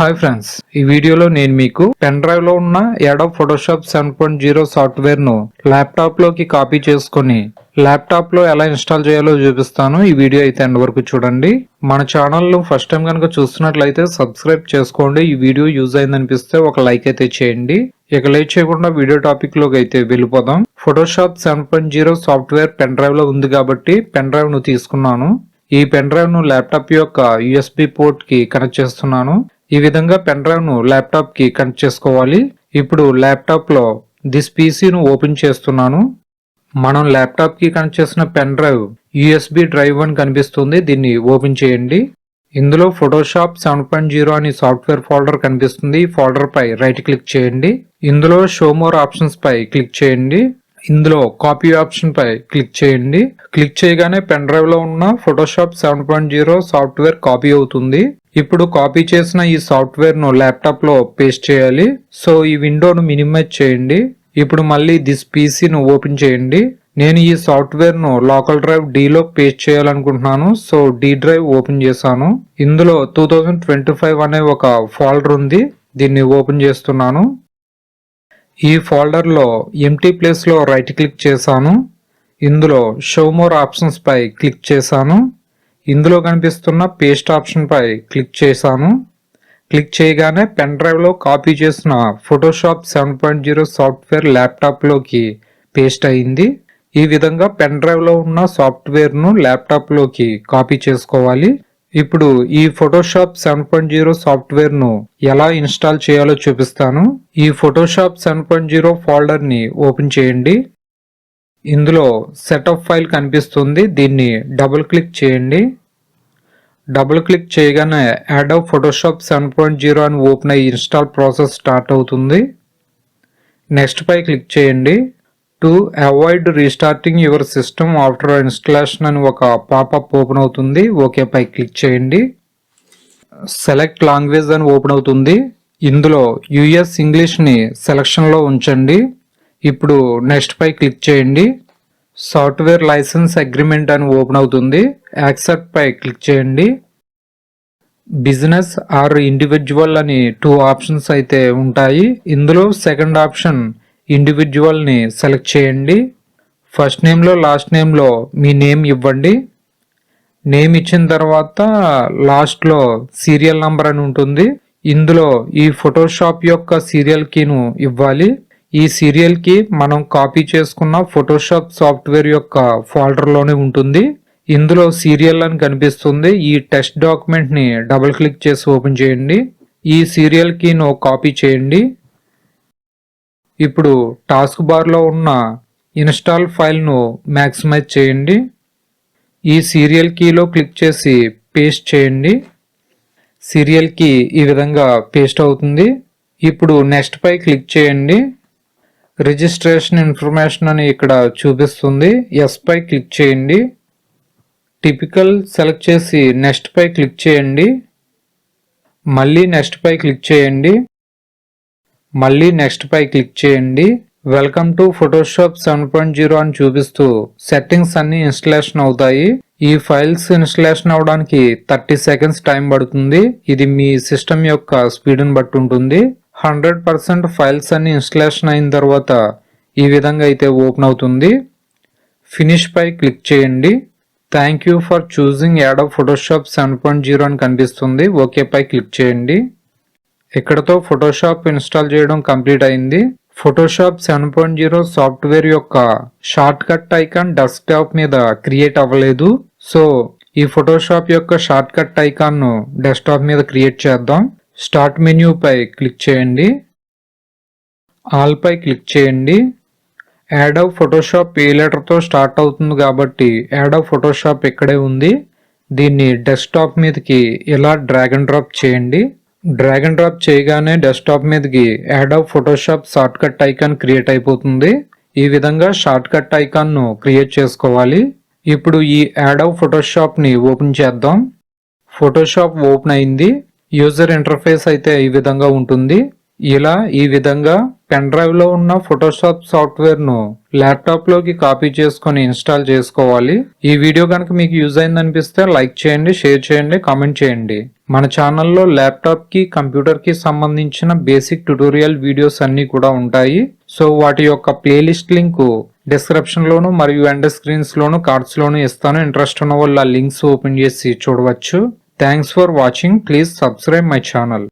Hi friends, ఈ వీడియోలో నేను మీకు పెన్ డ్రైవ్ లో ఉన్న అడోబ్ ఫోటోషాప్ 7.0 సాఫ్ట్వేర్ ను ల్యాప్టాప్ లోకి కాపీ చేసుకుని ల్యాప్టాప్ లో ఎలా ఇన్స్టాల్ చేయాలో చూపిస్తాను. ఈ వీడియో అయితే ఎండ్ వరకు చూడండి. మన ఛానల్ ను ఫస్ట్ టైం కనుక చూస్తున్నట్లయితే సబ్స్క్రైబ్ చేసుకోండి. ఈ వీడియో యూజ్ అయిందనిపిస్తే ఒక లైక్ అయితే చేయండి. ఇక లేట్ చేయకుండా వీడియో టాపిక్ లోకి అయితే వెళ్ళిపోదాం. ఫోటోషాప్ 7.0 సాఫ్ట్వేర్ పెన్ డ్రైవ్ లో ఉంది కాబట్టి పెన్ డ్రైవ్ ను తీసుకున్నాను. ఈ పెన్ డ్రైవ్ ను ల్యాప్టాప్ యొక్క USB పోర్ట్ కి కనెక్ట్ చేస్తున్నాను. ఈ విధంగా పెన్ డ్రైవ్ ను ల్యాప్టాప్ కి కనెక్ట్ చేసుకోవాలి. ఇప్పుడు ల్యాప్టాప్ లో దిస్ PC ను ఓపెన్ చేస్తున్నాను. మనం ల్యాప్టాప్ కి కనెక్ట్ చేసిన పెన్ డ్రైవ్ USB డ్రైవ్ అని కనిపిస్తుంది. దీన్ని ఓపెన్ చేయండి. ఇందులో ఫోటోషాప్ 7.0 అని సాఫ్ట్వేర్ ఫోల్డర్ కనిపిస్తుంది. ఈ ఫోల్డర్ పై రైట్ క్లిక్ చేయండి. ఇందులో షో మోర్ ఆప్షన్స్ పై క్లిక్ చేయండి. ఇందులో కాపీ ఆప్షన్ పై క్లిక్ చేయండి. క్లిక్ చేయగానే పెన్ డ్రైవ్ లో ఉన్న ఫోటోషాప్ 7.0 సాఫ్ట్వేర్ కాపీ అవుతుంది. ఇప్పుడు కాపీ చేసిన ఈ సాఫ్ట్వేర్ ను ల్యాప్టాప్ లో పేస్ట్ చేయాలి. సో ఈ విండోను మినిమైజ్ చేయండి. ఇప్పుడు మళ్ళీ దిస్ PC ను ఓపెన్ చేయండి. నేను ఈ సాఫ్ట్వేర్ ను లోకల్ డ్రైవ్ D లో పేస్ట్ చేయాలనుకుంటున్నాను. సో D డ్రైవ్ ఓపెన్ చేశాను. ఇందులో 2025 అనే ఒక ఫోల్డర్ ఉంది. దీన్ని ఓపెన్ చేస్తున్నాను. ఈ ఫోల్డర్ లో ఎంప్టీ ప్లేస్ లో రైట్ క్లిక్ చేశాను. ఇందులో షో మోర్ ఆప్షన్స్ పై క్లిక్ చేశాను. ఇందులో కనిపిస్తున్న పేస్ట్ ఆప్షన్ పై క్లిక్ చేశాను. క్లిక్ చేయగానే పెన్ డ్రైవ్ లో కాపీ చేసిన ఫోటోషాప్ 7.0 సాఫ్ట్వేర్ ల్యాప్టాప్ లోకి పేస్ట్ అయింది. ఈ విధంగా పెన్ డ్రైవ్ లో ఉన్న సాఫ్ట్వేర్ ను ల్యాప్టాప్ లోకి కాపీ చేసుకోవాలి. ఇప్పుడు ఈ ఫోటోషాప్ 7.0 సాఫ్ట్వేర్ ను ఎలా ఇన్స్టాల్ చేయాలో చూపిస్తాను. ఈ ఫోటోషాప్ 7.0 ఫోల్డర్ ని ఓపెన్ చేయండి. ఇందులో సెటప్ ఫైల్ కనిపిస్తుంది. దీన్ని డబుల్ క్లిక్ చేయండి. డబుల్ క్లిక్ చేయగానే అడోబ్ ఫోటోషాప్ 7.0 అని ఓపెన్ అయ్యి ఇన్స్టాల్ ప్రాసెస్ స్టార్ట్ అవుతుంది. నెక్స్ట్ పై క్లిక్ చేయండి. To avoid restarting your system after installation అని ఒక పాపప్ ఓపెన్ అవుతుంది. ఓకే పై క్లిక్ చేయండి. సెలెక్ట్ లాంగ్వేజ్ అని ఓపెన్ అవుతుంది. ఇందులో US ఇంగ్లీష్ ని సెలక్షన్ లో ఉంచండి. ఇప్పుడు నెక్స్ట్ పై క్లిక్ చేయండి. సాఫ్ట్వేర్ లైసెన్స్ అగ్రిమెంట్ అని ఓపెన్ అవుతుంది. యాక్సెప్ట్ పై క్లిక్ చేయండి. బిజినెస్ ఆర్ ఇండివిజువల్ అని 2 ఆప్షన్స్ అయితే ఉంటాయి. ఇందులో సెకండ్ ఆప్షన్ ఇండివిజువల్ ని సెలెక్ట్ చేయండి. ఫస్ట్ నేమ్ లో లాస్ట్ నేమ్ లో మీ నేమ్ ఇవ్వండి. నేమ్ ఇచ్చిన తర్వాత లాస్ట్ లో సీరియల్ నంబర్ అని ఉంటుంది. ఇందులో ఈ ఫోటోషాప్ యొక్క సీరియల్ కీను ఇవ్వాలి. ఈ సీరియల్ కీ మనం కాపీ చేసుకున్న ఫోటోషాప్ సాఫ్ట్వేర్ యొక్క ఫోల్డర్ లోనే ఉంటుంది. ఇందులో సీరియల్ అని కనిపిస్తుంది. ఈ టెక్స్ట్ డాక్యుమెంట్ ని డబుల్ క్లిక్ చేసి ఓపెన్ చేయండి. ఈ సీరియల్ కీను కాపీ చేయండి. ఇప్పుడు టాస్క్ బార్ లో ఉన్న ఇన్స్టాల్ ఫైల్ ను మ్యాక్సిమైజ్ చేయండి. ఈ సీరియల్ కీలో క్లిక్ చేసి పేస్ట్ చేయండి. సీరియల్ కీ ఈ విధంగా పేస్ట్ అవుతుంది. ఇప్పుడు నెక్స్ట్ పై క్లిక్ చేయండి. రిజిస్ట్రేషన్ ఇన్ఫర్మేషన్ అని ఇక్కడ చూపిస్తుంది. ఎస్ పై క్లిక్ చేయండి. టిపికల్ సెలెక్ట్ చేసి నెక్స్ట్ పై క్లిక్ చేయండి. మళ్ళీ నెక్స్ట్ పై క్లిక్ చేయండి. మళ్ళీ నెక్స్ట్ పై క్లిక్ చేయండి. వెల్కమ్ టు ఫోటోషాప్ 7.0 అని చూపిస్తూ సెట్టింగ్స్ అన్ని ఇన్స్టలేషన్ అవుతాయి. ఈ ఫైల్స్ ఇన్స్టలేషన్ అవడానికి 30 సెకండ్స్ టైం పడుతుంది. ఇది మీ సిస్టమ్ యొక్క స్పీడ్ ని బట్టి ఉంటుంది. 100% ఫైల్స్ అన్ని ఇన్స్టలేషన్ అయిన తర్వాత ఈ విధంగా అయితే ఓపెన్ అవుతుంది. ఫినిష్ పై క్లిక్ చేయండి. Thank you for choosing Adobe Photoshop 7.0 అని కనిపిస్తుంది. ఓకే పై క్లిక్ చేయండి. ఇక్కడతో ఫోటోషాప్ ఇన్స్టాల్ చేయడం కంప్లీట్ అయింది. ఫోటోషాప్ 7.0 సాఫ్ట్వేర్ యొక్క షార్ట్ కట్ ఐకాన్ డెస్క్టాప్ మీద క్రియేట్ అవ్వలేదు. సో ఈ ఫోటోషాప్ యొక్క షార్ట్ కట్ ఐకాన్ ను డెస్క్టాప్ మీద క్రియేట్ చేద్దాం. స్టార్ట్ మెన్యూ పై క్లిక్ చేయండి. ఆల్ పై క్లిక్ చేయండి. అడోబ్ ఫోటోషాప్ ఏ లెటర్ తో స్టార్ట్ అవుతుంది కాబట్టి అడోబ్ ఫోటోషాప్ ఇక్కడే ఉంది. దీన్ని డెస్క్టాప్ మీదకి ఇలా డ్రాగ్ అండ్ డ్రాప్ చేయండి. డ్రాగ్ అండ్ డ్రాప్ చేయగానే డెస్క్టాప్ మీదకి Adobe Photoshop short cut icon create అయిపోతుంది. ఈ విధంగా షార్ట్ కట్ ఐకాన్ ను క్రియేట్ చేసుకోవాలి. ఇప్పుడు ఈ అడోబ్ ఫోటోషాప్ ని ఓపెన్ చేద్దాం. ఫోటోషాప్ ఓపెన్ అయింది. యూజర్ ఇంటర్ఫేస్ అయితే ఈ విధంగా ఉంటుంది. ఇలా ఈ విధంగా పెన్ డ్రైవ్ లో ఉన్న ఫోటోషాప్ సాఫ్ట్వేర్ ను ల్యాప్టాప్ లోకి కాపీ చేసుకొని ఇన్స్టాల్ చేసుకోవాలి. ఈ వీడియో కనుక మీకు యూజ్ అయిందనిపిస్తే లైక్ చేయండి, షేర్ చేయండి, కామెంట్ చేయండి. మన ఛానల్లో ల్యాప్టాప్ కి కంప్యూటర్ కి సంబంధించిన బేసిక్ ట్యుటోరియల్ వీడియోస్ అన్ని కూడా ఉంటాయి. సో వాటి యొక్క ప్లేలిస్ట్ లింక్ డిస్క్రిప్షన్ లోను మరియు ఎండ్ స్క్రీన్స్ లోను కార్డ్స్ లోను ఇస్తాను. ఇంట్రెస్ట్ ఉన్న వాళ్ళు ఆ లింక్స్ ఓపెన్ చేసి చూడవచ్చు. Thanks for watching. Please subscribe my channel.